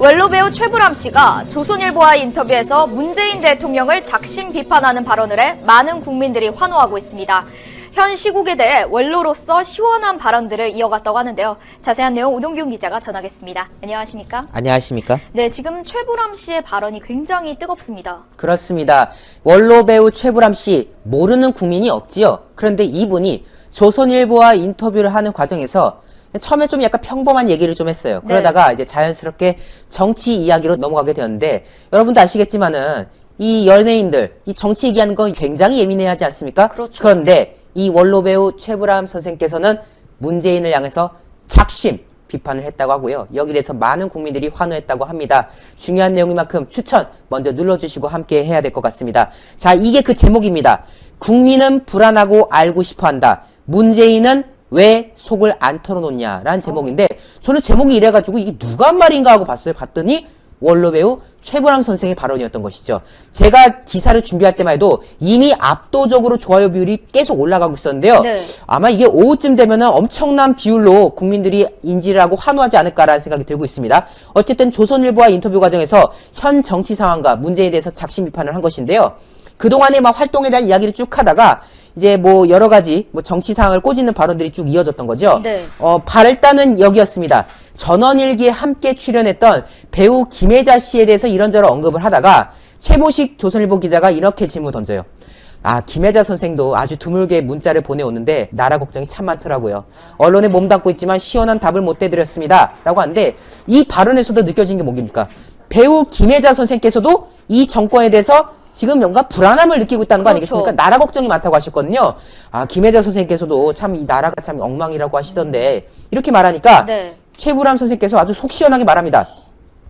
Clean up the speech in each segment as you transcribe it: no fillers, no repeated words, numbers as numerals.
원로 배우 최불암 씨가 조선일보와의 인터뷰에서 문재인 대통령을 작심 비판하는 발언을 해 많은 국민들이 환호하고 있습니다. 현 시국에 대해 원로로서 시원한 발언들을 이어갔다고 하는데요. 자세한 내용 우동균 기자가 전하겠습니다. 안녕하십니까? 안녕하십니까? 네, 지금 최불암 씨의 발언이 굉장히 뜨겁습니다. 그렇습니다. 원로 배우 최불암 씨 모르는 국민이 없지요. 그런데 이분이 조선일보와 인터뷰를 하는 과정에서 처음에 좀 약간 평범한 얘기를 좀 했어요. 그러다가 이제 자연스럽게 정치 이야기로 넘어가게 되었는데, 여러분도 아시겠지만은 이 연예인들, 이 정치 얘기하는 거 굉장히 예민해하지 않습니까? 그렇죠. 그런데 이 원로 배우 최불암 선생께서는 문재인을 향해서 작심 비판을 했다고 하고요. 여기에 대해서 많은 국민들이 환호했다고 합니다. 중요한 내용인 만큼 추천 먼저 눌러주시고 함께 해야 될 것 같습니다. 자, 이게 그 제목입니다. 국민은 불안하고 알고 싶어한다. 문재인은 왜 속을 안 털어놓냐라는 제목인데, 저는 제목이 이래가지고 이게 누가 한 말인가 하고 봤더니 원로 배우 최불암 선생의 발언이었던 것이죠. 제가 기사를 준비할 때만 해도 이미 압도적으로 좋아요 비율이 계속 올라가고 있었는데요. 네. 아마 이게 오후쯤 되면은 엄청난 비율로 국민들이 인지를 하고 환호하지 않을까라는 생각이 들고 있습니다. 어쨌든 조선일보와 인터뷰 과정에서 현 정치 상황과 문제에 대해서 작심 비판을 한 것인데요. 그동안의 막 활동에 대한 이야기를 쭉 하다가 이제 뭐 여러 가지 뭐 정치 상황을 꼬집는 발언들이 쭉 이어졌던 거죠. 네. 발단은 여기였습니다. 전원일기에 함께 출연했던 배우 김혜자 씨에 대해서 이런저런 언급을 하다가 최보식 조선일보 기자가 이렇게 질문을 던져요. 아, 김혜자 선생도 아주 드물게 문자를 보내오는데 나라 걱정이 참 많더라고요. 언론에 몸담고 있지만 시원한 답을 못 대드렸습니다. 라고 하는데, 이 발언에서도 느껴진 게 뭡니까? 배우 김혜자 선생께서도 이 정권에 대해서 지금 뭔가 불안함을 느끼고 있다는 거 아니겠습니까? 나라 걱정이 많다고 하셨거든요. 아, 김혜자 선생께서도 참 이 나라가 참 엉망이라고 하시던데, 이렇게 말하니까 네. 최불암 선생께서 아주 속 시원하게 말합니다.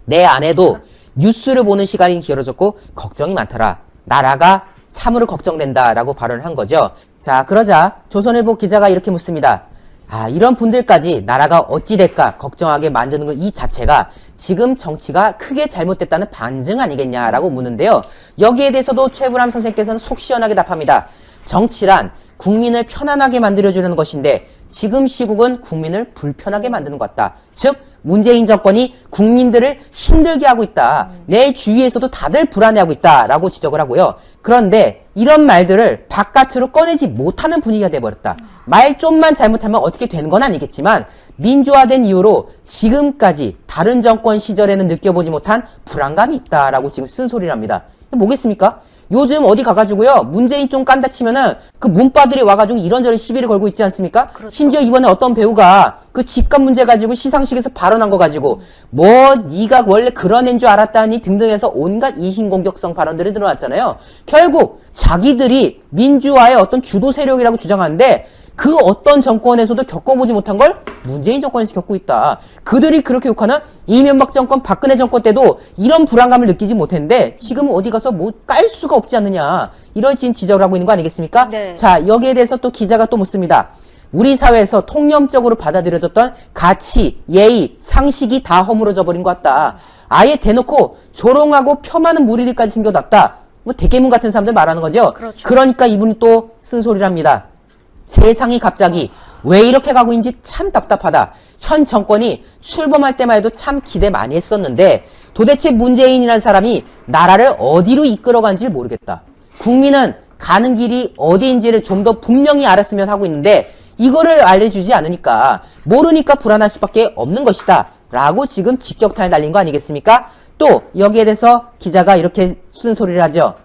내 아내도 뉴스를 보는 시간이 길어졌고 걱정이 많더라. 나라가 참으로 걱정된다라고 발언을 한 거죠. 자, 그러자 조선일보 기자가 이렇게 묻습니다. 아, 이런 분들까지 나라가 어찌 될까 걱정하게 만드는 것 이 자체가 지금 정치가 크게 잘못됐다는 반증 아니겠냐라고 묻는데요. 여기에 대해서도 최불암 선생께서는 속 시원하게 답합니다. 정치란 국민을 편안하게 만들어주는 것인데 지금 시국은 국민을 불편하게 만드는 것 같다. 즉 문재인 정권이 국민들을 힘들게 하고 있다. 내 주위에서도 다들 불안해하고 있다라고 지적을 하고요. 그런데 이런 말들을 바깥으로 꺼내지 못하는 분위기가 돼버렸다. 말 좀만 잘못하면 어떻게 되는 건 아니겠지만 민주화된 이후로 지금까지 다른 정권 시절에는 느껴보지 못한 불안감이 있다라고 지금 쓴소리랍니다. 뭐겠습니까? 요즘 어디 가가지고요, 문재인 좀 깐다 치면은 그 문바들이 와가지고 이런저런 시비를 걸고 있지 않습니까? 그렇죠. 심지어 이번에 어떤 배우가 그 집값 문제 가지고 시상식에서 발언한 거 가지고 뭐 네가 원래 그런 애인 줄 알았다니 등등 해서 온갖 이신공격성 발언들이 드러났잖아요. 결국 자기들이 민주화의 어떤 주도 세력이라고 주장하는데 그 어떤 정권에서도 겪어보지 못한 걸 문재인 정권에서 겪고 있다. 그들이 그렇게 욕하는 이명박 정권, 박근혜 정권 때도 이런 불안감을 느끼지 못했는데 지금은 어디 가서 뭐 깔 수가 없지 않느냐. 이런 지금 지적을 하고 있는 거 아니겠습니까? 네. 자, 여기에 대해서 또 기자가 또 묻습니다. 우리 사회에서 통념적으로 받아들여졌던 가치, 예의, 상식이 다 허물어져 버린 것 같다. 아예 대놓고 조롱하고 폄하는 무리들까지 생겨났다. 뭐 대개문 같은 사람들 말하는 거죠. 그렇죠. 그러니까 이분이 또 쓴소리를 합니다. 세상이 갑자기 왜 이렇게 가고 있는지 참 답답하다. 현 정권이 출범할 때만 해도 참 기대 많이 했었는데 도대체 문재인이라는 사람이 나라를 어디로 이끌어간지 모르겠다. 국민은 가는 길이 어디인지를 좀 더 분명히 알았으면 하고 있는데 이거를 알려주지 않으니까 모르니까 불안할 수밖에 없는 것이다. 라고 지금 직격탄을 날린 거 아니겠습니까? 또 여기에 대해서 기자가 이렇게 쓴소리를 하죠.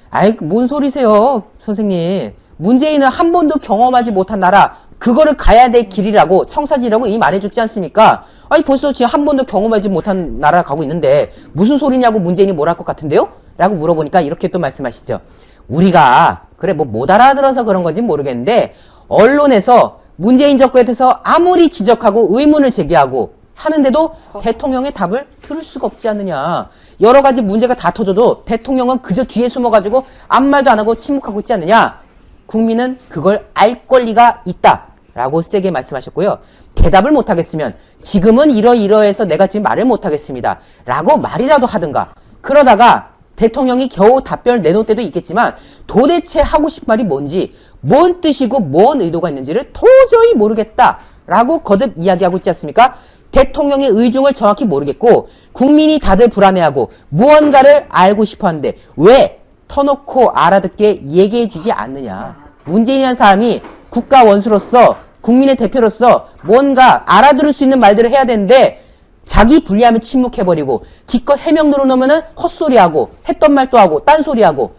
아이, 뭔 소리세요, 선생님. 문재인은 한 번도 경험하지 못한 나라, 그거를 가야 될 길이라고 청사진이라고 이미 말해줬지 않습니까? 아니 벌써 지금 한 번도 경험하지 못한 나라 가고 있는데 무슨 소리냐고 문재인이 뭘 할 것 같은데요? 라고 물어보니까 이렇게 또 말씀하시죠. 우리가 그래 뭐 못 알아들어서 그런 건지 모르겠는데 언론에서 문재인 정권에 대해서 아무리 지적하고 의문을 제기하고 하는데도 대통령의 답을 들을 수가 없지 않느냐. 여러 가지 문제가 다 터져도 대통령은 그저 뒤에 숨어가지고 아무 말도 안 하고 침묵하고 있지 않느냐. 국민은 그걸 알 권리가 있다. 라고 세게 말씀하셨고요. 대답을 못하겠으면 지금은 이러이러해서 내가 지금 말을 못하겠습니다. 라고 말이라도 하든가. 그러다가 대통령이 겨우 답변을 내놓을 때도 있겠지만 도대체 하고 싶은 말이 뭔지, 뭔 뜻이고 뭔 의도가 있는지를 도저히 모르겠다. 라고 거듭 이야기하고 있지 않습니까? 대통령의 의중을 정확히 모르겠고 국민이 다들 불안해하고 무언가를 알고 싶어하는데 왜 터놓고 알아듣게 얘기해주지 않느냐. 문재인이라는 사람이 국가 원수로서 국민의 대표로서 뭔가 알아들을 수 있는 말들을 해야 되는데 자기 불리하면 침묵해버리고 기껏 해명 늘어놓으면은 헛소리하고 했던 말 또 하고 딴소리하고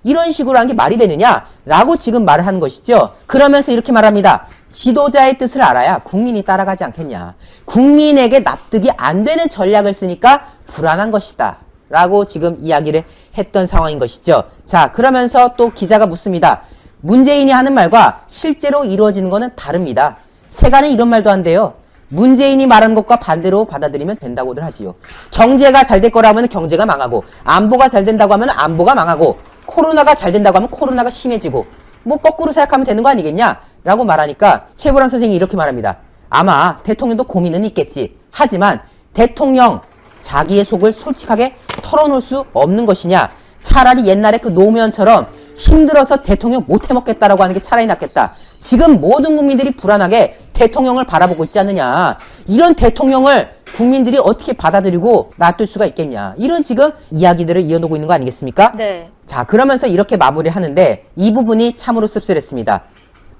이런 식으로 하는 게 말이 되느냐라고 지금 말을 하는 것이죠. 그러면서 이렇게 말합니다. 지도자의 뜻을 알아야 국민이 따라가지 않겠냐. 국민에게 납득이 안 되는 전략을 쓰니까 불안한 것이다. 라고 지금 이야기를 했던 상황인 것이죠. 자, 그러면서 또 기자가 묻습니다. 문재인이 하는 말과 실제로 이루어지는 것은 다릅니다. 세간에 이런 말도 한대요. 문재인이 말한 것과 반대로 받아들이면 된다고들 하지요. 경제가 잘 될 거라면 경제가 망하고 안보가 잘 된다고 하면 안보가 망하고 코로나가 잘 된다고 하면 코로나가 심해지고 뭐 거꾸로 생각하면 되는 거 아니겠냐? 라고 말하니까 최불암 선생님이 이렇게 말합니다. 아마 대통령도 고민은 있겠지. 하지만 대통령 자기의 속을 솔직하게 털어놓을 수 없는 것이냐. 차라리 옛날에 그 노무현처럼 힘들어서 대통령 못 해먹겠다라고 하는 게 차라리 낫겠다. 지금 모든 국민들이 불안하게 대통령을 바라보고 있지 않느냐. 이런 대통령을 국민들이 어떻게 받아들이고 놔둘 수가 있겠냐. 이런 지금 이야기들을 이어놓고 있는 거 아니겠습니까? 네. 자, 그러면서 이렇게 마무리를 하는데 이 부분이 참으로 씁쓸했습니다.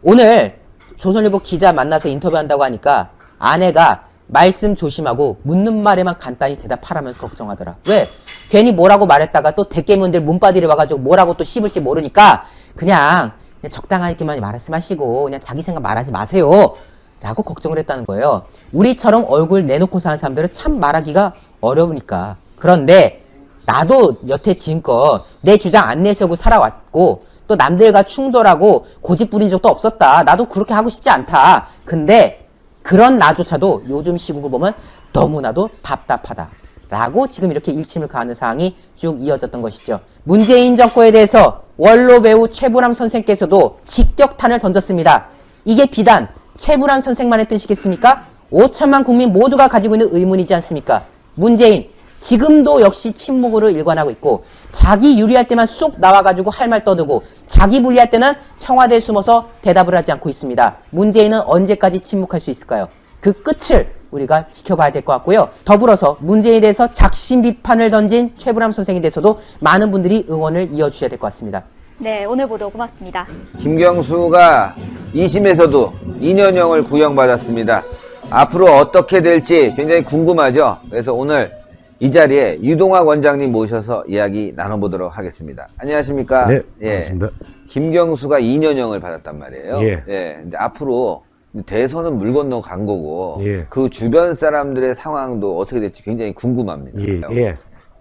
오늘 조선일보 기자 만나서 인터뷰한다고 하니까 아내가 말씀 조심하고 묻는 말에만 간단히 대답하라면서 걱정하더라. 왜? 괜히 뭐라고 말했다가 또 대깨문들 문바디를 와가지고 뭐라고 또 씹을지 모르니까 그냥 적당하게만 말씀하시고 그냥 자기 생각 말하지 마세요. 라고 걱정을 했다는 거예요. 우리처럼 얼굴 내놓고 사는 사람들은 참 말하기가 어려우니까. 그런데 나도 여태 지금껏 내 주장 안 내세우고 살아왔고 또 남들과 충돌하고 고집 부린 적도 없었다. 나도 그렇게 하고 싶지 않다. 근데 그런 나조차도 요즘 시국을 보면 너무나도 답답하다. 라고 지금 이렇게 일침을 가하는 상황이 쭉 이어졌던 것이죠. 문재인 정권에 대해서 원로 배우 최불암 선생께서도 직격탄을 던졌습니다. 이게 비단 최불암 선생만의 뜻이겠습니까? 5천만 국민 모두가 가지고 있는 의문이지 않습니까? 문재인 지금도 역시 침묵으로 일관하고 있고 자기 유리할 때만 쏙 나와가지고 할 말 떠들고 자기 불리할 때는 청와대에 숨어서 대답을 하지 않고 있습니다. 문재인은 언제까지 침묵할 수 있을까요? 그 끝을 우리가 지켜봐야 될 것 같고요. 더불어서 문재인에 대해서 작심 비판을 던진 최불암 선생에 대해서도 많은 분들이 응원을 이어주셔야 될 것 같습니다. 네, 오늘 보도 고맙습니다. 김경수가 2심에서도 2년형을 구형받았습니다. 앞으로 어떻게 될지 굉장히 궁금하죠. 그래서 오늘 이 자리에 유동학 원장님 모셔서 이야기 나눠보도록 하겠습니다. 안녕하십니까? 네, 반갑습니다. 김경수가 2년형을 받았단 말이에요. 예. 근데 앞으로 대선은 물 건너 간 거고 예. 그 주변 사람들의 상황도 어떻게 될지 굉장히 궁금합니다. 예.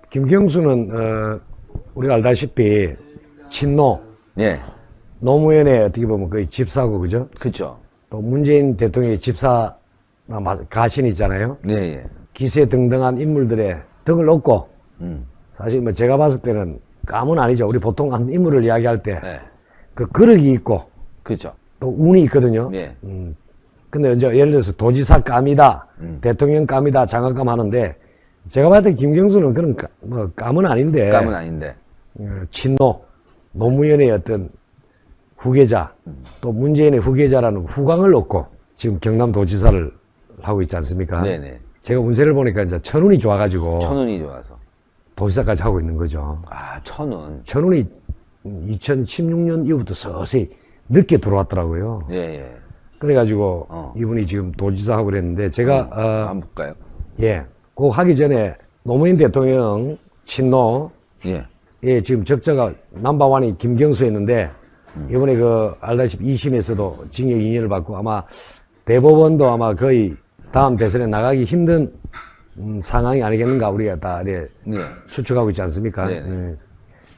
김경수는 우리가 알다시피 친노, 예. 노무현의 어떻게 보면 거의 집사고 그죠? 그렇죠. 또 문재인 대통령의 집사 가신 있잖아요. 예. 기세등등한 인물들의 등을 얻고 음. 사실 뭐 제가 봤을 때는 감은 아니죠. 우리 보통 한 인물을 이야기할 때 그 네. 그릇이 있고 그렇죠. 또 운이 있거든요. 예. 근데 이제 예를 들어서 도지사 감이다, 대통령 감이다, 장관감 하는데 제가 봤을 때 김경수는 그런 뭐 감은 아닌데. 감은 아닌데. 친노, 노무현의 어떤 후계자, 또 문재인의 후계자라는 후광을 얻고 지금 경남도지사를 하고 있지 않습니까? 네네. 제가 운세를 보니까 이제 천운이 좋아가지고 천운이 좋아서. 도지사까지 하고 있는 거죠. 아, 천운. 천운이 2016년 이후부터 서서히 늦게 들어왔더라고요. 예. 그래가지고 이분이 지금 도지사 하고 그랬는데 제가 한번 볼까요? 예, 그거 하기 전에 노무현 대통령 친노 예. 예, 지금 적자가 넘버원이 김경수였는데 이번에 그 알다시피 2심에서도 징역 2년을 받고 아마 대법원도 아마 거의 다음 대선에 나가기 힘든 상황이 아니겠는가 우리가 다 이렇게 추측하고 있지 않습니까? 예.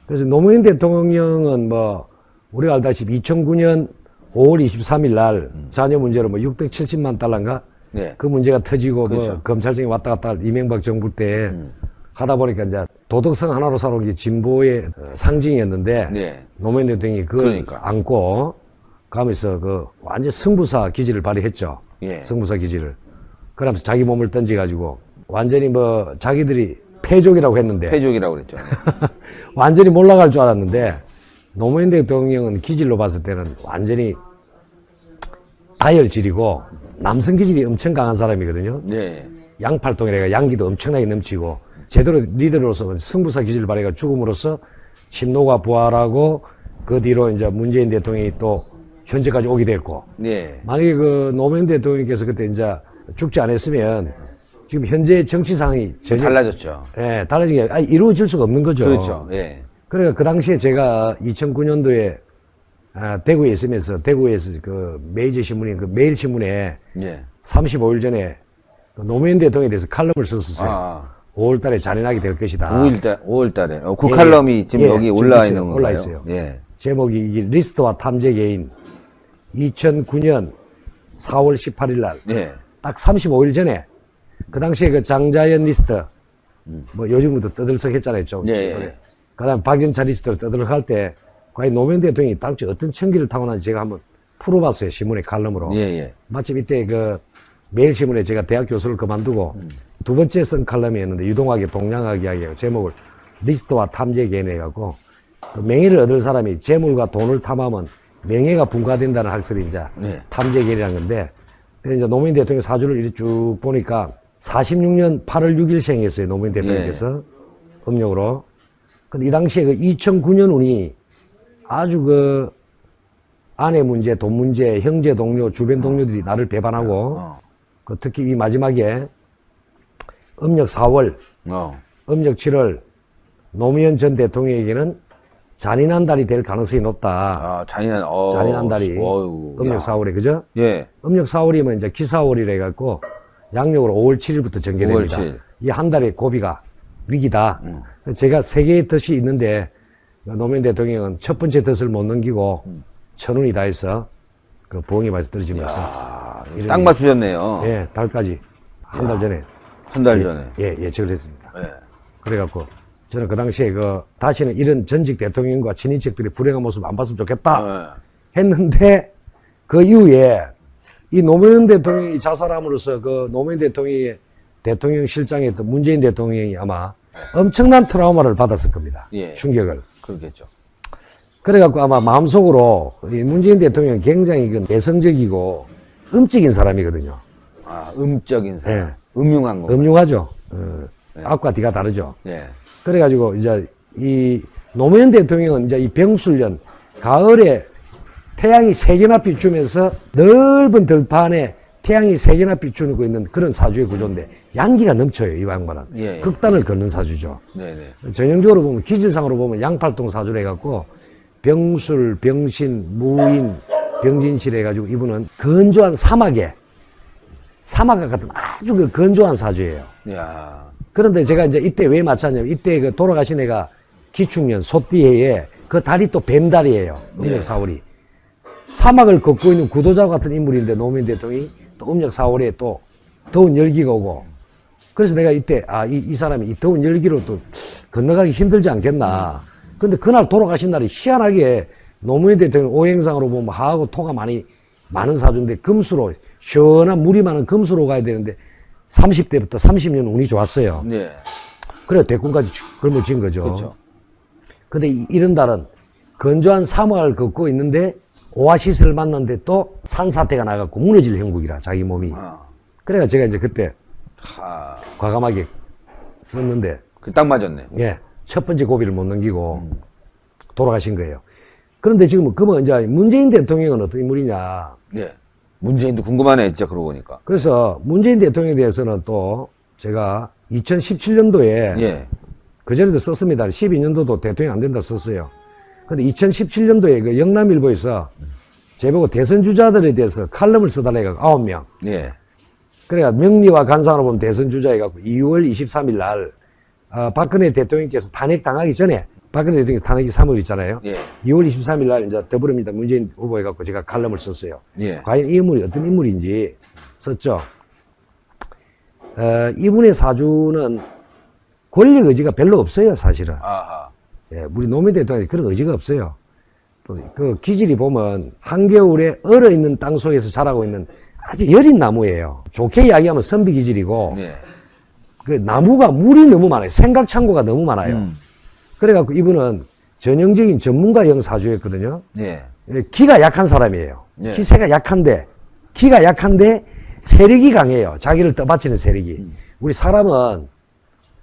그래서 노무현 대통령은 뭐 우리가 알다시피 2009년 5월 23일 날 자녀 문제로 뭐 670만 달러인가 그 문제가 터지고 그렇죠. 뭐 검찰청이 왔다 갔다 이명박 정부 때 하다 보니까 이제 도덕성 하나로 살아온 게 진보의 상징이었는데 노무현 대통령이 그걸 안고 가면서 그 완전 승부사 기질을 발휘했죠. 승부사 기질을. 그러면서 자기 몸을 던져가지고 완전히 뭐 자기들이 패족이라고 했는데 패족이라고 그랬죠. 완전히 몰락할 줄 알았는데 노무현 대통령은 기질로 봤을 때는 완전히 다혈질이고 남성 기질이 엄청 강한 사람이거든요. 양팔동이라 양기도 엄청나게 넘치고 제대로 리더로서 승부사 기질을 발휘해 죽음으로써 친노가 부활하고 그 뒤로 이제 문재인 대통령이 또 현재까지 오게 됐고 예. 만약에 그 노무현 대통령께서 그때 이제 죽지 않았으면 지금 현재 정치 상황이 전혀 달라졌죠. 예, 달라진 게 이루어질 수가 없는 거죠. 그렇죠. 예. 그러니까 그 당시에 제가 2009년도에 대구에 있으면서 대구에서 그 메이저 신문인 그 매일신문에 예. 35일 전에 그 노무현 대통령에 대해서 칼럼을 썼었어요. 5월 달에 잔인하게 될 것이다. 5월 달에. 국칼럼이 지금 여기 올라와 있는 건가요? 올라 있어요. 예. 제목이 이게 리스트와 탐재 개인 2009년 4월 18일 날 예. 딱 35일 전에 그 당시에 그 장자연 리스트 뭐 요즘부터 떠들썩했잖아요. 좀. 예, 예. 그 다음에 박연차 리스트로 떠들썩할 때 과연 노무현 대통령이 당시 어떤 청기를 타고난지 제가 한번 풀어봤어요. 신문의 칼럼으로. 예, 예. 마침 이때 그 매일신문에 제가 대학 교수를 그만두고 두 번째 쓴 칼럼이었는데 유동학의 동양학 이야기하고 제목을 리스트와 탐재 개인 해갖고 그 명예를 얻을 사람이 재물과 돈을 탐하면 명예가 분가된다는 학설이 이제 네. 탐재 개인이라는 건데 그래서 이제 노무현 대통령 사주를 이렇게 쭉 보니까 46년 8월 6일생이었어요. 노무현 대통령께서 음력으로. 근데 이 당시에 그 2009년 운이 아주 그 아내 문제, 돈 문제, 형제 동료, 주변 동료들이 나를 배반하고 그 특히 이 마지막에 음력 4월, 음력 7월 노무현 전 대통령에게는 잔인한 달이 될 가능성이 높다. 잔인한 달이 음력 4월에 그죠? 예. 음력 4월이면 이제 기사월이라 해갖고 양력으로 5월 7일부터 전개됩니다. 5월 7일. 이 한 달의 고비가 위기다. 제가 세 개의 덫이 있는데 노무현 대통령은 첫 번째 덫을 못 넘기고 천운이 다 해서 그 부엉이 발에서 떨어지면서 딱 맞추셨네요. 예, 달까지 한 달 전에 한 달 전에. 예측을 했습니다. 예. 그래갖고 저는 그 당시에 다시는 이런 전직 대통령과 친인척들의 불행한 모습 안 봤으면 좋겠다 했는데 그 이후에 이 노무현 대통령이 자살함으로써 그 노무현 대통령이 대통령 실장이었던 문재인 대통령이 아마 엄청난 트라우마를 받았을 겁니다. 예. 충격을. 그렇겠죠. 그래갖고 아마 마음속으로 이 문재인 대통령은 굉장히 그 내성적이고 음적인 사람이거든요. 음적인 사람. 예. 음흉한 거. 음흉하죠. 앞과 뒤가 다르죠. 예. 그래가지고 이제 이 노무현 대통령은 이제 이 병술년 가을에 태양이 세 개나 비추면서 넓은 들판에 태양이 세 개나 비추고 있는 그런 사주의 구조인데 양기가 넘쳐요. 이 양반은. 예. 극단을 걷는 사주죠. 네네. 전형적으로 보면 기질상으로 보면 양팔동 사주를 해갖고 병술, 병신, 무인, 병진실 해가지고 이분은 건조한 사막과 같은 아주 그 건조한 사주예요. 야. 그런데 제가 이제 이때 왜 맞췄냐면 이때 그 돌아가신 애가 기축년 소띠해에 그 달이 또 뱀달이에요. 음력 4월이. 사막을 걷고 있는 구도자와 같은 인물인데 노무현 대통령이 또 음력 4월에 또 더운 열기가 오고 그래서 내가 이때 이 사람이 이 더운 열기로 또 건너가기 힘들지 않겠나. 근데 그날 돌아가신 날이 희한하게 노무현 대통령 오행상으로 보면 하하고 토가 많은 사주인데 금수로 시원한 물이 많은 금수로 가야 되는데 30대부터 30년 운이 좋았어요. 네. 그래 대군까지 걸머진 거죠. 그렇죠. 근데 이런 달은 건조한 사막을 걷고 있는데 오아시스를 만났는데 또 산사태가 나갖고 무너질 형국이라 자기 몸이. 그래가 제가 이제 그때 과감하게 썼는데 딱 맞았네. 예, 첫 번째 고비를 못 넘기고 돌아가신 거예요. 그런데 지금 그러면 이제 문재인 대통령은 어떤 인물이냐. 예. 문재인도 궁금하네, 진짜 그러고 보니까. 그래서 문재인 대통령에 대해서는 또 제가 2017년도에 그전에도 썼습니다. 12년도도 대통령 안 된다 썼어요. 근데 2017년도에 그 영남일보에서 제보고 대선 주자들에 대해서 칼럼을 써달라 해갖고 9명. 예. 그래가 명리와 간상으로 보면 대선 주자 해갖고 2월 23일 날 박근혜 대통령께서 탄핵당하기 전에 박근혜 대통령 탄핵이 3월 있잖아요. 2월 23일 날 이제 더불어민주당 문재인 후보 해갖고 제가 칼럼을 썼어요. 과연 이 인물이 어떤 인물인지 썼죠. 이분의 사주는 권력 의지가 별로 없어요, 사실은. 예, 우리 노무현 대통령이 그런 의지가 없어요. 또 그 기질이 보면 한겨울에 얼어있는 땅 속에서 자라고 있는 아주 여린 나무예요. 좋게 이야기하면 선비 기질이고 그 나무가 물이 너무 많아요. 생각 창고가 너무 많아요. 그래갖고 이분은 전형적인 전문가형 사주였거든요. 기가 약한 사람이에요. 기세가 약한데 기가 약한데 세력이 강해요. 자기를 떠받치는 세력이. 우리 사람은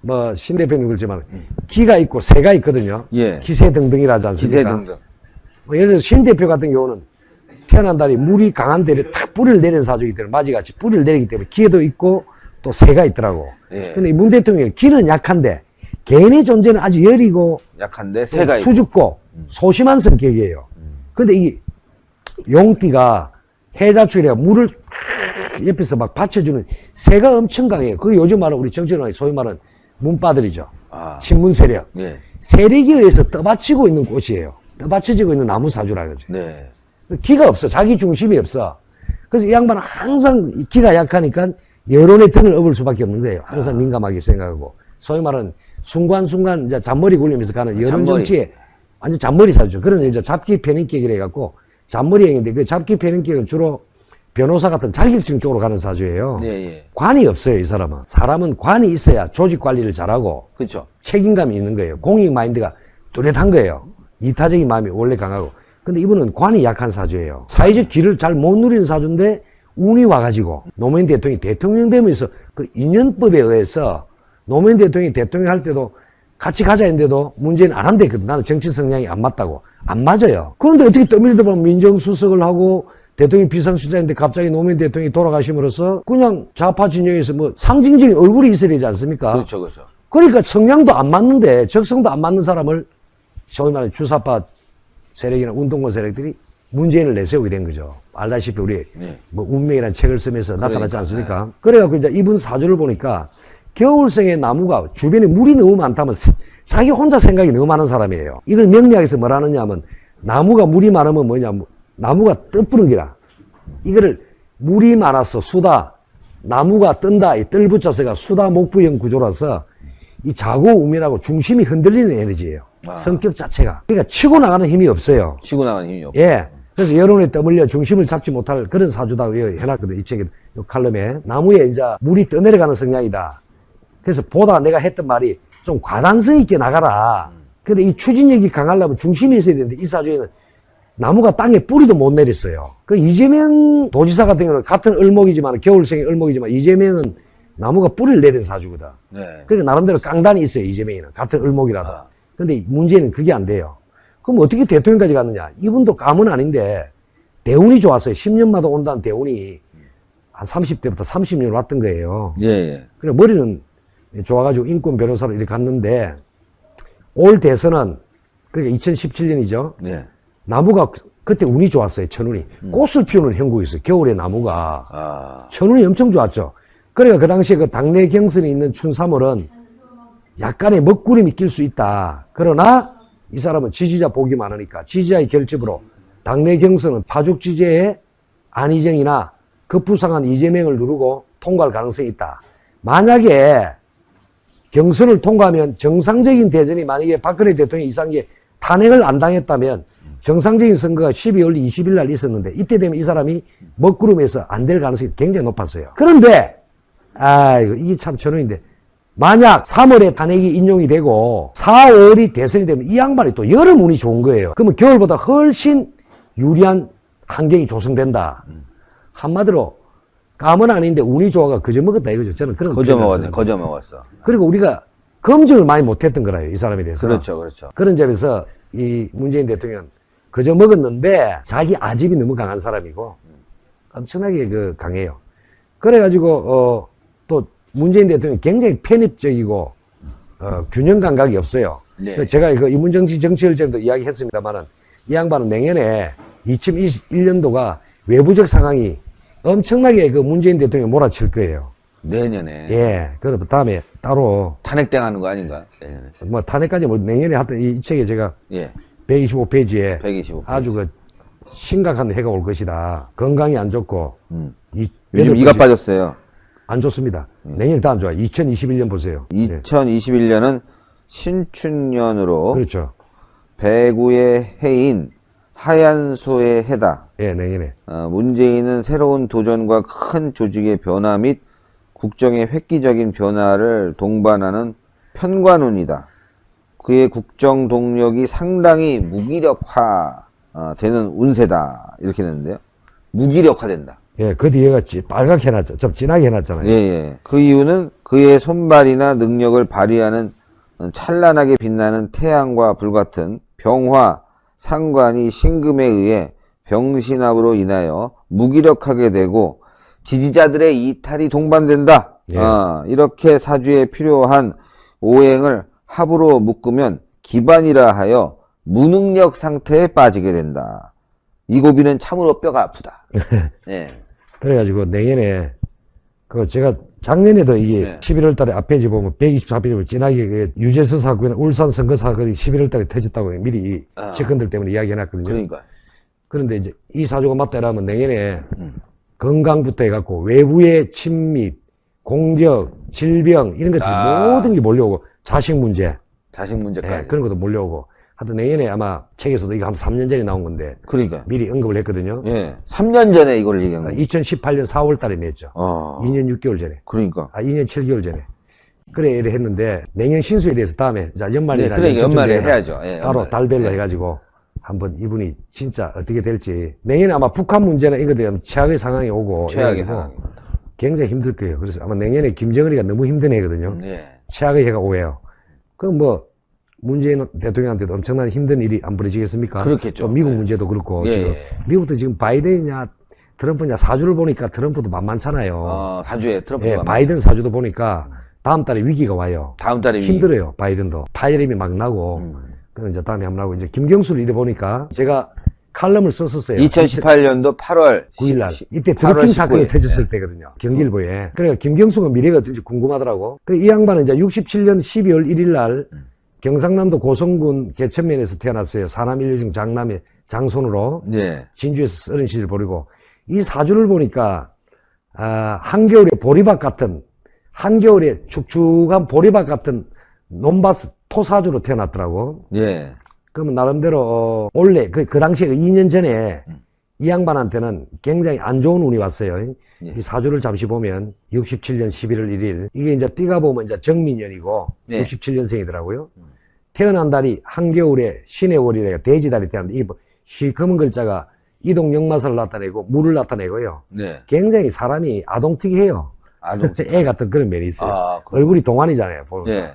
뭐 신 대표님 그렇지만 기가 있고 새가 있거든요. 예. 기세등등이라 하지 않습니까? 기세등등. 뭐 예를 들어서 신 대표 같은 경우는 태어난 달이 물이 강한 데를 탁 뿌리를 내리는 사주이기 때문에 마지같이 뿌리를 내리기 때문에 기회도 있고 또 새가 있더라고. 예. 근데 이 문 대통령이 기는 약한데 개인의 존재는 아주 여리고 약한데 또 새가 있고. 수줍고 소심한 성격이에요. 근데 이 용띠가 해자출이라 물을 옆에서 막 받쳐주는 새가 엄청 강해요. 그게 요즘 말하는 우리 정치론에 소위 말하는 문바들이죠. 아. 친문 세력. 예. 세력에 의해서 떠받치고 있는 꽃이에요. 떠받쳐지고 있는 나무 사주라 그러죠. 네. 기가 없어. 자기 중심이 없어. 그래서 이 양반은 항상 기가 약하니까 여론의 등을 업을 수밖에 없는 거예요. 항상 민감하게 생각하고. 소위 말하는 순간순간 이제 잔머리 굴리면서 가는 여론 잔머리. 정치에 완전 잔머리 사주죠. 그런 이제 잡기 편인격이라 해갖고 잔머리행인데 그 잡기 편인격은 주로 변호사 같은 자격증 쪽으로 가는 사주예요. 예, 예. 관이 없어요, 이 사람은. 사람은 관이 있어야 조직 관리를 잘하고 그렇죠. 책임감이 있는 거예요. 공익 마인드가 뚜렷한 거예요. 이타적인 마음이 원래 강하고. 근데 이분은 관이 약한 사주예요. 사회적 길을 잘 못 누리는 사주인데 운이 와가지고 노무현 대통령이 대통령 되면서 그 인연법에 의해서 노무현 대통령이 대통령 할 때도 같이 가자 했는데도 문재인 안 한대거든. 나는 정치 성향이 안 맞다고. 안 맞아요. 그런데 어떻게 떠밀리다 보면 민정수석을 하고 대통령 비상실장인데 갑자기 노무현 대통령이 돌아가심으로써 그냥 좌파 진영에서 뭐 상징적인 얼굴이 있어야 되지 않습니까? 그렇죠, 그렇죠. 그러니까 성향도 안 맞는데 적성도 안 맞는 사람을 소위 말하는 주사파 세력이나 운동권 세력들이 문재인을 내세우게 된 거죠. 알다시피 우리 네. 뭐 운명이라는 책을 쓰면서 나타났지 그러니까, 않습니까? 그래갖고 이제 이분 사주를 보니까 겨울생의 나무가 주변에 물이 너무 많다면 자기 혼자 생각이 너무 많은 사람이에요. 이걸 명리학에서 뭐라 하느냐 하면 나무가 물이 많으면 뭐냐 나무가 뜻부는 기라. 이거를 물이 많아서 수다, 나무가 뜬다, 이 뜰 붙여서가 수다 목부형 구조라서 이 자고 우면하고 중심이 흔들리는 에너지예요. 아. 성격 자체가. 그러니까 치고 나가는 힘이 없어요. 치고 나가는 힘이 없고. 예. 그래서 여론에 떠밀려 중심을 잡지 못할 그런 사주다 해놨거든. 이 책에, 이 칼럼에. 나무에 이제 물이 떠내려가는 성향이다. 그래서 보다 내가 했던 말이 좀 과단성 있게 나가라. 근데 이 추진력이 강하려면 중심이 있어야 되는데 이 사주에는 나무가 땅에 뿌리도 못 내렸어요. 그 이재명 도지사 같은 경우는 같은 을목이지만, 겨울생의 을목이지만 이재명은 나무가 뿌리를 내린 사주거든. 네. 그러니까 나름대로 깡단이 있어요, 이재명이는. 같은 을목이라도. 아. 근데 문제는 그게 안 돼요. 그럼 어떻게 대통령까지 갔느냐? 이분도 감은 아닌데 대운이 좋았어요. 10년마다 온다는 대운이 한 30대부터 30년 왔던 거예요. 예, 예. 그래 머리는 좋아가지고 인권 변호사로 이렇게 갔는데 올 대선은 그러니까 2017년이죠. 예. 나무가 그때 운이 좋았어요. 천운이. 꽃을 피우는 형국이었어요. 겨울에 나무가. 아. 천운이 엄청 좋았죠. 그러니까 그 당시에 그 당내 경선이 있는 춘3월은 약간의 먹구름이 낄 수 있다. 그러나 이 사람은 지지자 복이 많으니까 지지자의 결집으로 당내 경선은 파죽 지지의 안희정이나 급부상한 이재명을 누르고 통과할 가능성이 있다. 만약에 경선을 통과하면 정상적인 대전이 만약에 박근혜 대통령이 이상하게 탄핵을 안 당했다면 정상적인 선거가 12월 20일 날 있었는데 이때 되면 이 사람이 먹구름에서 안 될 가능성이 굉장히 높았어요. 그런데 이게 참 천운인데 만약 3월에 탄핵이 인용이 되고 4, 5월이 대선이 되면 이 양반이 또 여름 운이 좋은 거예요. 그러면 겨울보다 훨씬 유리한 환경이 조성된다. 한마디로 감은 아닌데 운이 좋아가 거저 먹었다 이거죠. 저는 그런 거저 표현을 먹었네. 하는 거저 먹었어. 그리고 우리가 검증을 많이 못했던 거라요. 이 사람에 대해서. 그렇죠, 그렇죠. 그런 점에서 이 문재인 대통령은 그저 먹었는데 자기 아집이 너무 강한 사람이고 엄청나게 강해요. 그래가지고 또 문재인 대통령이 굉장히 편입적이고 균형 감각이 없어요. 네. 제가 이문정치 정치열전도 이야기했습니다만은 이 양반은 내년에 2021년도가 외부적 상황이 엄청나게 문재인 대통령이 몰아칠 거예요. 내년에. 예. 그럼 다음에 따로 탄핵당하는 거 아닌가? 내년에. 뭐 탄핵까지 내년에 하여튼 이 책에 제가 예. 125페이지에 125. 아주 심각한 해가 올 것이다. 건강이 안 좋고 요즘 이가 빠졌어요. 안 좋습니다. 내년이 더 안 좋아요. 2021년 보세요. 네. 2021년은 신춘년으로 그렇죠. 배구의 해인 하얀소의 해다. 예, 내년에. 문재인은 새로운 도전과 큰 조직의 변화 및 국정의 획기적인 변화를 동반하는 편관운이다. 그의 국정 동력이 상당히 무기력화 되는 운세다. 이렇게 되는데요. 무기력화된다. 예, 그 뒤에가 빨갛게 해놨죠. 좀 진하게 해놨잖아요. 예, 예. 그 이유는 그의 손발이나 능력을 발휘하는 찬란하게 빛나는 태양과 불같은 병화, 상관이 신금에 의해 병신압으로 인하여 무기력하게 되고 지지자들의 이탈이 동반된다. 예. 이렇게 사주에 필요한 오행을 합으로 묶으면 기반이라 하여 무능력 상태에 빠지게 된다. 이 고비는 참으로 뼈가 아프다. 예. 그래가지고 내년에 그 제가 작년에도 이게 네. 11월 달에 앞에 보면 124페이지 진하게 그 유재수 사건이 울산 선거 사건이 11월 달에 터졌다고 미리 측근들 때문에 이야기해놨거든요. 그러니까. 그런데 이제 이 사주가 맞다 이러면 내년에 건강부터 해갖고 외부의 침입, 공격, 질병 이런 것들이 모든 게 몰려오고 자식 문제, 자식 문제까지. 예, 그런 것도 몰려오고 하여튼 내년에 아마 책에서도 이거 한 3년 전에 나온 건데 그러니까. 미리 언급을 했거든요. 예. 3년 전에 이걸 얘기한 거예요. 2018년 4월 달에 냈죠. 2년 6개월 전에. 그러니까. 2년 7개월 전에. 그래, 이래 했는데, 내년 신수에 대해서 다음에, 자, 연말이나. 네, 그러니까 연말에 해야죠. 예, 따로 연말에. 달별로 예. 해가지고, 한번 이분이 진짜 어떻게 될지. 내년에 아마 북한 문제나 이거 되면 최악의 상황이 오고. 최악의 이래가지고 상황. 굉장히 힘들 거예요. 그래서 아마 내년에 김정은이가 너무 힘든 애거든요. 예. 최악의 해가 오해요. 그럼 뭐, 문재인 대통령한테도 엄청난 힘든 일이 안 벌어지겠습니까? 그렇겠죠. 또 미국 예. 문제도 그렇고, 예, 지금. 예. 미국도 지금 바이든이냐, 트럼프냐, 사주를 보니까 트럼프도 만만찮아요. 사주에 트럼프. 예, 바이든 사주도 보니까 다음 달에 위기가 와요. 다음 달에 힘들어요, 바이든도. 파열음이 막 나고. 그럼 이제 다음에 한번 나고, 이제 김경수를 이래 보니까 제가 칼럼을 썼었어요. 2018년도 8월 9일날. 이때 8월 드루킹 사건이 19일. 터졌을 때거든요. 경기일보에. 그러니까 김경수가 미래가 어떤지 궁금하더라고. 그래, 이 양반은 이제 67년 12월 1일날 경상남도 고성군 개천면에서 태어났어요. 사남 일중 장남의 장손으로. 예. 진주에서 어린 시절 보내고. 이 사주를 보니까, 한겨울에 보리밭 같은, 한겨울에 축축한 보리밭 같은 논밭 토사주로 태어났더라고. 예. 그러면 나름대로, 원래 그 당시에 2년 전에 이 양반한테는 굉장히 안 좋은 운이 왔어요. 예. 이 사주를 잠시 보면 67년 11월 1일. 이게 이제 띠가 보면 이제 정민년이고 예. 67년생이더라고요. 태어난 달이 한겨울에 신의 월이래요. 돼지달이 태어났는데 이게 검은 글자가 이동 역마사를 나타내고 물을 나타내고요. 네. 굉장히 사람이 아동틱해요. 아동. 애 같은 그런 면이 있어요. 그럼. 얼굴이 동안이잖아요. 보면. 예.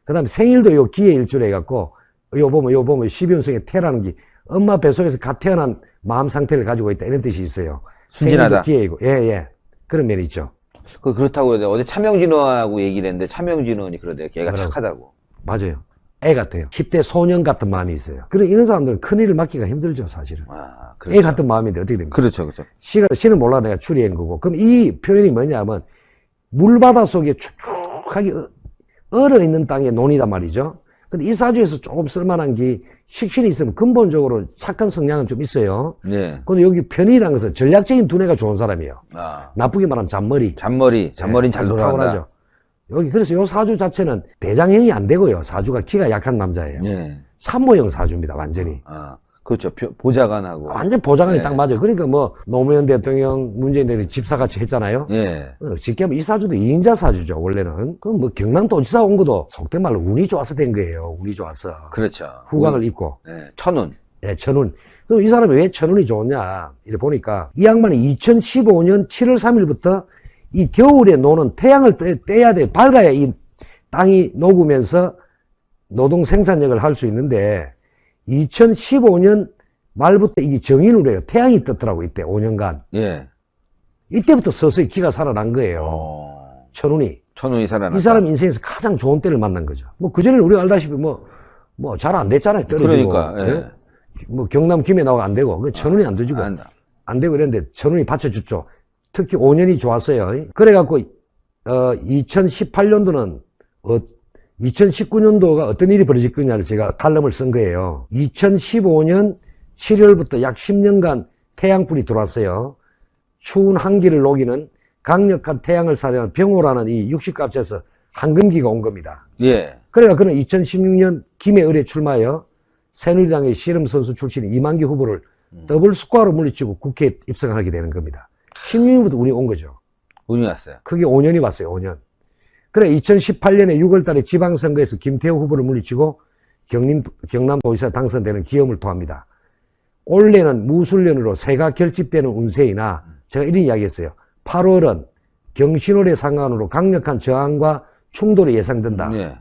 그 다음에 생일도 요 기의 일주로 해갖고, 요 보면 12운성에 태라는 기, 엄마 뱃속에서 갓 태어난 마음 상태를 가지고 있다. 이런 뜻이 있어요. 순진하다. 생일도 기회이고, 예, 예. 그런 면이 있죠. 그렇다고 해야 돼. 어제 차명진호하고 얘기를 했는데 차명진호니 그러대. 걔가 뭐라고? 착하다고. 맞아요. 애 같아요. 10대 소년 같은 마음이 있어요. 이런 사람들은 큰일을 맡기가 힘들죠, 사실은. 그렇죠. 애 같은 마음인데 어떻게 됩니까? 그렇죠, 그렇죠. 신을 몰라 내가 추리한 거고. 그럼 이 표현이 뭐냐면, 물바다 속에 축축하게 얼어 있는 땅에 논이란 말이죠. 근데 이 사주에서 조금 쓸만한 게 식신이 있으면 근본적으로 착한 성향은 좀 있어요. 예. 근데 여기 편이라는 것은 전략적인 두뇌가 좋은 사람이에요. 아. 나쁘게 말하면 잔머리. 잔머리는 잘 돌아간다. 탁월하죠. 여기 그래서 요 사주 자체는 대장형이 안 되고요. 사주가 키가 약한 남자예요. 예. 참모형 사주입니다. 완전히. 그렇죠. 보좌관하고. 완전 보좌관이 네. 딱 맞아요. 그러니까 뭐 노무현 대통령, 문재인 대통령 집사같이 했잖아요. 예. 쉽게 하면 이 사주도 2인자 사주죠, 원래는. 그럼 뭐 경남도지사 온 것도 속된 말로 운이 좋아서 된 거예요. 운이 좋아서. 그렇죠. 후광을 입고. 예. 천운. 예, 천운. 그럼 이 사람이 왜 천운이 좋냐? 이래 보니까 이 양반이 2015년 7월 3일부터 이 겨울에 노는 태양을 떼야 돼. 밝아야 이 땅이 녹으면서 노동 생산력을 할 수 있는데 2015년 말부터 이게 정인으로 해요. 태양이 떴더라고, 이때 5년간. 예. 이때부터 서서히 기가 살아난 거예요. 천운이. 천운이 살아났다. 이 사람 인생에서 가장 좋은 때를 만난 거죠. 뭐 그전에는 우리가 알다시피 뭐 잘 안 됐잖아요. 떨어지고. 그러니까, 예. 뭐 경남 김해 나오고 안 되고. 그 천운이 안 되지고. 안 되고 이랬는데 천운이 받쳐줬죠. 특히 5년이 좋았어요. 그래갖고 2018년도는 2019년도가 어떤 일이 벌어질 거냐를 제가 칼럼을 쓴 거예요. 2015년 7월부터 약 10년간 태양불이 들어왔어요. 추운 한기를 녹이는 강력한 태양을 사려는 병호라는 이 60갑자에서 황금기가 온 겁니다. 예. 그래가 그는 2016년 김해을에 출마하여 새누리당의 씨름선수 출신 이만기 후보를 더블 스코어로 물리치고 국회에 입성하게 되는 겁니다. 16년부터 운이 온 거죠. 운이 왔어요. 그게 5년이 왔어요, 5년. 그래, 2018년에 6월 달에 지방선거에서 김태호 후보를 물리치고 경남도지사 당선되는 기염을 토합니다. 올해는 무술년으로 새가 결집되는 운세이나 제가 이런 이야기 했어요. 8월은 경신월의 상관으로 강력한 저항과 충돌이 예상된다. 예.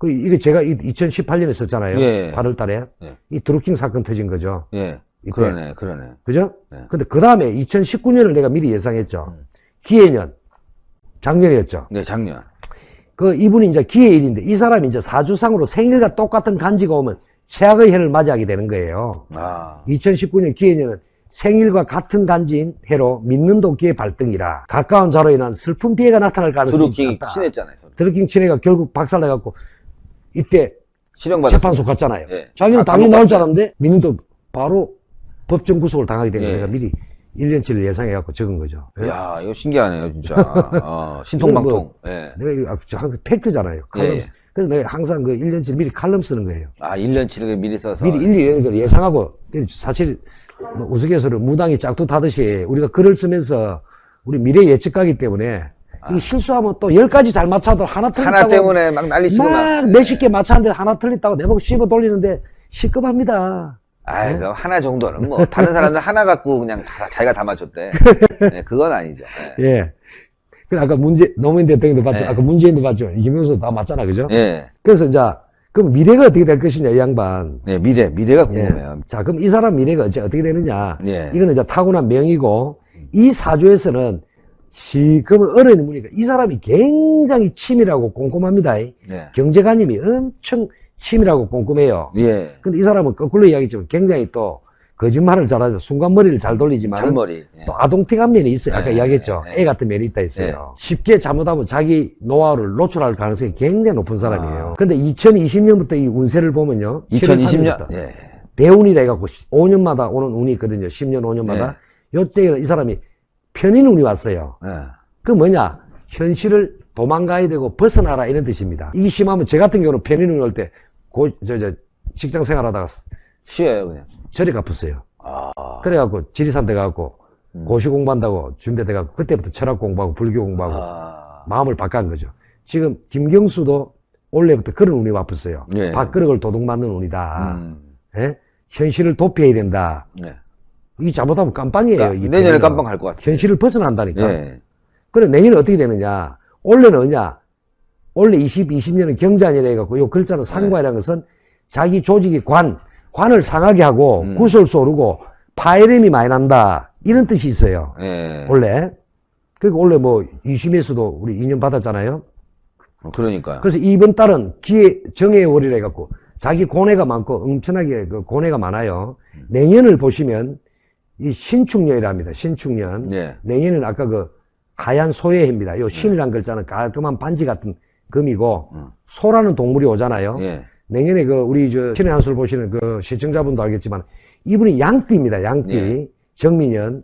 이게 제가 2018년에 썼잖아요. 예. 8월 달에. 예. 이 드루킹 사건 터진 거죠. 예. 이때. 그러네, 그러네. 그죠? 네. 근데 그 다음에 2019년을 내가 미리 예상했죠. 기해년. 작년이었죠. 네, 작년. 이분이 이제 기해일인데 이 사람이 이제 사주상으로 생일과 똑같은 간지가 오면 최악의 해를 맞이하게 되는 거예요. 2019년 기해년은 생일과 같은 간지인 해로 믿는 도끼의 발등이라 가까운 자로 인한 슬픈 피해가 나타날 가능성이 드루킹 있다. 친했잖아요. 서로. 드루킹 친해가 결국 박살내갖고 이때 실형받았어요. 재판소 갔잖아요. 예. 자기는 당연히 감옥 나올 갔어요. 줄 알았는데 민도 바로 법정 구속을 당하게 된 거예요. 예. 내가 미리 1년치를 예상해갖고 적은 거죠. 예? 야, 이거 신기하네요, 진짜. 신통방통. 예. 내가 이거 항상 팩트잖아요. 칼럼. 예. 그래서 내가 항상 그 1년치 미리 칼럼 쓰는 거예요. 1년치를 미리 써서. 미리 일일이 걸 예상하고 사실 뭐 우스갯소리로 무당이 짝도 타듯이 우리가 글을 쓰면서 우리 미래 예측가기 때문에 이게 실수하면 또 10가지 잘 맞춰도 하나 틀렸다고 하나 때문에 막 난리치고 막 몇십 개 맞췄는데 하나 틀렸다고 내보고 씹어 돌리는데 시급합니다. 아이, 그 하나 정도는 뭐, 다른 사람들 하나 갖고 그냥 자기가 다 맞췄대. 네, 그건 아니죠. 예. 예. 그래 아까 노무현 대통령도 봤죠. 예. 아까 문재인도 봤죠. 김영수 다 맞잖아, 그죠? 예. 그래서 이제 그럼 미래가 어떻게 될 것이냐 이 양반. 네, 미래가 예. 궁금해요. 자, 그럼 이 사람 미래가 어떻게 되느냐? 예. 이거는 이제 타고난 명이고 이 사주에서는 시금을 어려운 문이니까 이 사람이 굉장히 치밀하고 꼼꼼합니다. 예. 경제관념이 엄청 치밀하고 꼼꼼해요. 예. 근데 이 사람은 거꾸로 이야기했지만 굉장히 또 거짓말을 잘하죠. 순간머리를 잘 돌리지만 잔머리. 예. 또 아동틱한 면이 있어요. 아까 예, 이야기했죠. 예. 애 같은 면이 있다 했어요. 쉽게 잘못하면 자기 노하우를 노출할 가능성이 굉장히 높은 사람이에요. 근데 2020년부터 이 운세를 보면요. 2020년. 예. 대운이라 해갖고 5년마다 오는 운이 있거든요. 10년, 5년마다. 요때는 이 사람이 편인운이 왔어요. 예. 그 뭐냐? 현실을 도망가야 되고 벗어나라 이런 뜻입니다. 이게 심하면 저 같은 경우는 편인운이 올 때 직장 생활하다가 쉬어요, 그냥. 절에 갚았어요. 아. 그래갖고 지리산 돼갖고 고시 공부한다고 준비돼갖고 그때부터 철학 공부하고 불교 공부하고 마음을 바꾼 거죠. 지금 김경수도 원래부터 그런 운이 와봤어요. 예. 밥그릇을 도둑 맞는 운이다. 음. 현실을 도피해야 된다. 네. 이게 잘못하면 깜빵이에요. 그러니까 이게 내년에 되면. 깜빵 갈 것 같아요. 현실을 벗어난다니까. 예. 그래 내년에 어떻게 되느냐. 원래는 뭐냐. 원래 20년은 경자년이라 해갖고 요 글자는 상과이라는 것은 자기 조직이 관을 상하게 하고 구설수 오르고 파열음이 많이 난다. 이런 뜻이 있어요. 예. 원래. 그리고 원래 뭐 유심에서도 우리 2년 받았잖아요. 그러니까요. 그래서 이번 달은 정해의 월이라 해갖고 자기 고뇌가 많고 엄청나게 그 고뇌가 많아요. 내년을 보시면 이 신축년이랍니다. 신축년. 예. 내년은 아까 그 하얀 소의 해입니다. 요 신이란 글자는 깔끔한 반지 같은 금이고 소라는 동물이 오잖아요. 예. 내년에 그 우리 신의 한수를 보시는 그 시청자분도 알겠지만 이분이 양띠입니다. 양띠. 예. 정민년.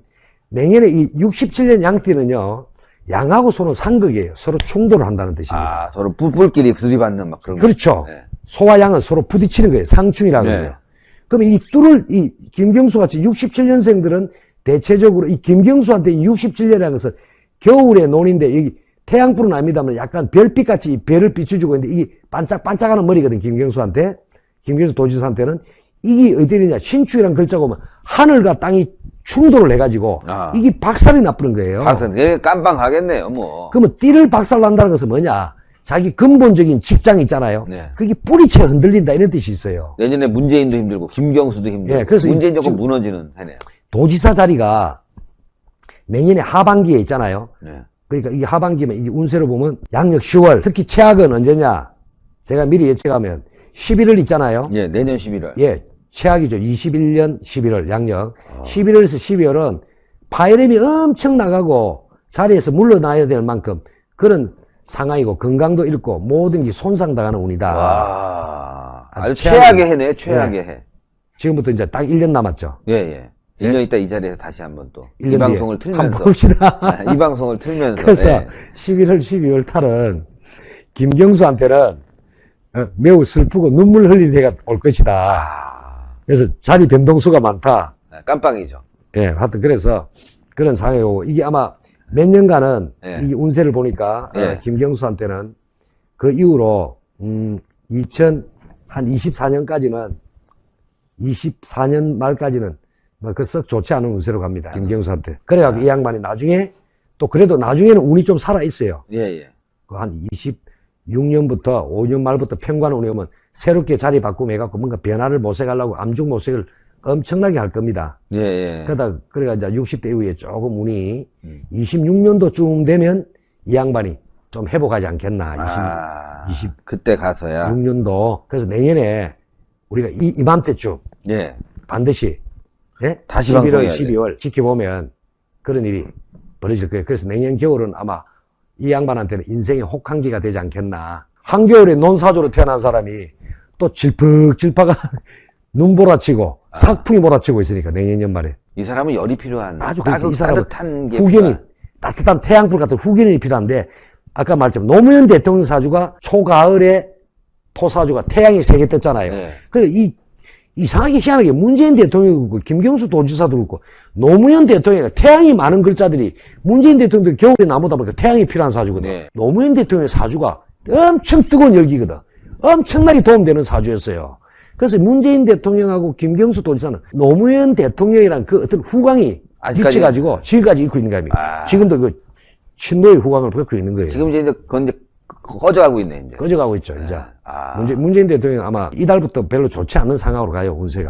내년에 이 67년 양띠는요. 양하고 소는 상극이에요. 서로 충돌을 한다는 뜻입니다. 서로 뿔끼리 부딪받는 막 그런 거. 그렇죠. 네. 소와 양은 서로 부딪히는 거예요. 상충이라고 네. 해요. 그럼 이 김경수 같이 67년생들은 대체적으로 이 김경수한테 67년이라는 것은 겨울의 논인데 여기 태양불은 아닙니다만 약간 별빛같이 이 별을 비춰주고 있는데 이게 반짝반짝하는 머리거든. 김경수 도지사한테는 이게 어디냐 신축이라는 글자가 오면 하늘과 땅이 충돌을 해가지고 이게 박살이 나쁘는 거예요. 박살, 깜빵 가겠네요, 뭐. 그러면 띠를 박살난다는 것은 뭐냐? 자기 근본적인 직장 있잖아요. 네. 그게 뿌리채 흔들린다 이런 뜻이 있어요. 내년에 문재인도 힘들고 김경수도 힘들고. 예, 그래서 문재인 조금 지금 무너지는 해네요. 도지사 자리가 내년에 하반기에 있잖아요. 네. 그러니까 이게 하반기면 이게 운세로 보면 양력 10월, 특히 최악은 언제냐? 제가 미리 예측하면 11월 있잖아요. 예, 내년 11월. 예, 최악이죠. 21년 11월 양력. 11월에서 12월은 파열음이 엄청 나가고 자리에서 물러나야 될 만큼 그런 상황이고 건강도 잃고 모든 게 손상당하는 운이다. 와. 아주 최악이에요. 최악의 해네요, 최악의 해. 지금부터 이제 딱 1년 남았죠. 예, 예. 1년 있다 이 자리에서 다시 한번 또. 1년 이 방송을 뒤에 한번 틀면서. 봅시다. 이 방송을 틀면서. 그래서 예. 11월, 12월 달은 김경수한테는 매우 슬프고 눈물 흘릴 해가 올 것이다. 그래서 자리 변동수가 많다. 깜빵이죠. 예, 하여튼 그래서 그런 상황이고 이게 아마 몇 년간은 예. 이 운세를 보니까 예. 김경수한테는 그 이후로 24년까지는 24년 말까지는 그 썩 좋지 않은 운세로 갑니다. 김경수한테. 그래가지고 이 양반이 나중에 또 그래도 나중에는 운이 좀 살아 있어요. 예, 예. 한 26년부터 5년 말부터 평관운이 오면 새롭게 자리 바꾸면 해갖고 뭔가 변화를 모색하려고 암중 모색을 엄청나게 할 겁니다. 예, 예. 그러다 이제 60대 이후에 조금 운이 26년도쯤 되면 이 양반이 좀 회복하지 않겠나. 26년도. 그때 가서야. 그래서 내년에 우리가 이맘때쯤 예. 반드시 예? 다시 11월, 방송해야 돼. 12월 지켜보면 그런 일이 벌어질 거예요. 그래서 내년 겨울은 아마 이 양반한테는 인생의 혹한기가 되지 않겠나. 한겨울에 논사주로 태어난 사람이 또 질퍽질퍽한 눈보라치고 sak풍이 몰아치고 있으니까 내년 연말에 이 사람은 열이 필요한 아주 이 사람은 따뜻한 게 후견이 필요한. 따뜻한 태양불 같은 후견이 필요한데 아까 말했지만 노무현 대통령 사주가 초가을에 토사주가 태양이 세게 떴잖아요. 네. 그 이상하게 희한하게 문재인 대통령도 그렇고 김경수 도지사도 그렇고 노무현 대통령이 태양이 많은 글자들이 문재인 대통령도 겨울에 나무다 보니까 태양이 필요한 사주거든. 네. 노무현 대통령의 사주가 엄청 뜨거운 열기거든. 엄청나게 도움되는 사주였어요. 그래서 문재인 대통령하고 김경수 도지사는 노무현 대통령이란 그 어떤 후광이 아직까지- 미쳐가지고 지금까지 입고 있는 겁니다. 지금도 그 친노의 후광을 벗고 있는 거예요. 지금 이제 그건 이제 꺼져가고 있네, 이제. 꺼져가고 있죠, 이제. 아. 문재인 대통령 아마 이달부터 별로 좋지 않은 상황으로 가요, 운세가.